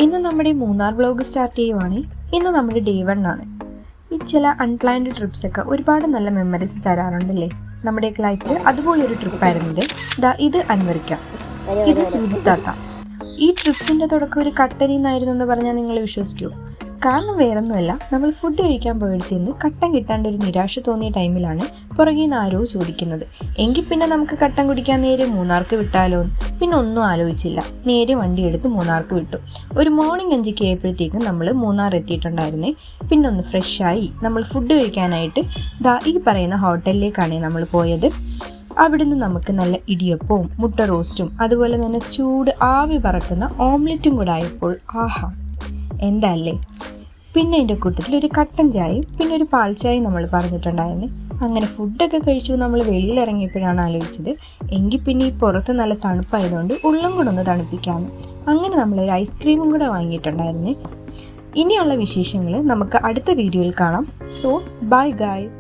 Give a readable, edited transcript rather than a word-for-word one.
ഇന്ന് നമ്മുടെ Munnar vlog start ചെയ്യുവാണ്. ഇന്ന് നമ്മുടെ ഡേ 1 ആണ്. ഈ ചില അൺപ്ലാൻഡ് ട്രിപ്സ് ഒക്കെ ഒരുപാട് നല്ല മെമ്മറീസ് തരാറുണ്ടല്ലേ നമ്മുടെയൊക്കെ ലൈഫിൽ. അതുപോലെ ഒരു ട്രിപ്പായിരുന്നത് ഇത് അൻവറിക്ക, ഇത് സുജിത്താത്ത. ഈ ട്രിപ്പിന്റെ തുടക്കം ഒരു കട്ടനിന്നായിരുന്നു എന്ന് പറഞ്ഞാൽ നിങ്ങൾ വിശ്വസിക്കുമോ? കാരണം വേറൊന്നുമല്ല, നമ്മൾ ഫുഡ് കഴിക്കാൻ പോയെടുത്തിന്ന് കട്ടൻ കിട്ടാണ്ട് ഒരു നിരാശ തോന്നിയ ടൈമിലാണ് പുറകിൽ നിന്ന് ആരോ ചോദിക്കുന്നത്, എങ്കിൽ പിന്നെ നമുക്ക് കട്ടൻ കുടിക്കാൻ നേരെ മൂന്നാർക്ക് വിട്ടാലോ. പിന്നെ ഒന്നും ആലോചിച്ചില്ല, നേരെ വണ്ടി എടുത്ത് മൂന്നാർക്ക് വിട്ടു. ഒരു മോർണിംഗ് 5 ആയപ്പോഴത്തേക്കും നമ്മൾ മൂന്നാർ എത്തിയിട്ടുണ്ടായിരുന്നേ. പിന്നെ ഒന്ന് ഫ്രഷായി നമ്മൾ ഫുഡ് കഴിക്കാനായിട്ട് ഈ പറയുന്ന ഹോട്ടലിലേക്കാണ് നമ്മൾ പോയത്. അവിടുന്ന് നമുക്ക് നല്ല ഇടിയപ്പവും മുട്ട റോസ്റ്റും അതുപോലെ തന്നെ ചൂട് ആവി പറക്കുന്ന ഓംലെറ്റും കൂടെ ആയപ്പോൾ ആഹാ എന്താ അല്ലേ. പിന്നെ അതിൻ്റെ കൂട്ടത്തിൽ ഒരു കട്ടൻ ചായയും പിന്നെ ഒരു പാൽ ചായയും നമ്മൾ പറഞ്ഞിട്ടുണ്ടായിരുന്നു. അങ്ങനെ ഫുഡൊക്കെ കഴിച്ചു നമ്മൾ വെളിയിൽ ഇറങ്ങിയപ്പോഴാണ് ആലോചിച്ചത്, എങ്കിൽ പിന്നെ ഈ പുറത്ത് നല്ല തണുപ്പായതുകൊണ്ട് ഉള്ളം കൂടെ ഒന്ന് തണുപ്പിക്കാമെന്ന്. അങ്ങനെ നമ്മളൊരു ഐസ്ക്രീമും കൂടെ വാങ്ങിയിട്ടുണ്ടായിരുന്നേ. ഇനിയുള്ള വിശേഷങ്ങൾ നമുക്ക് അടുത്ത വീഡിയോയിൽ കാണാം. So bye guys.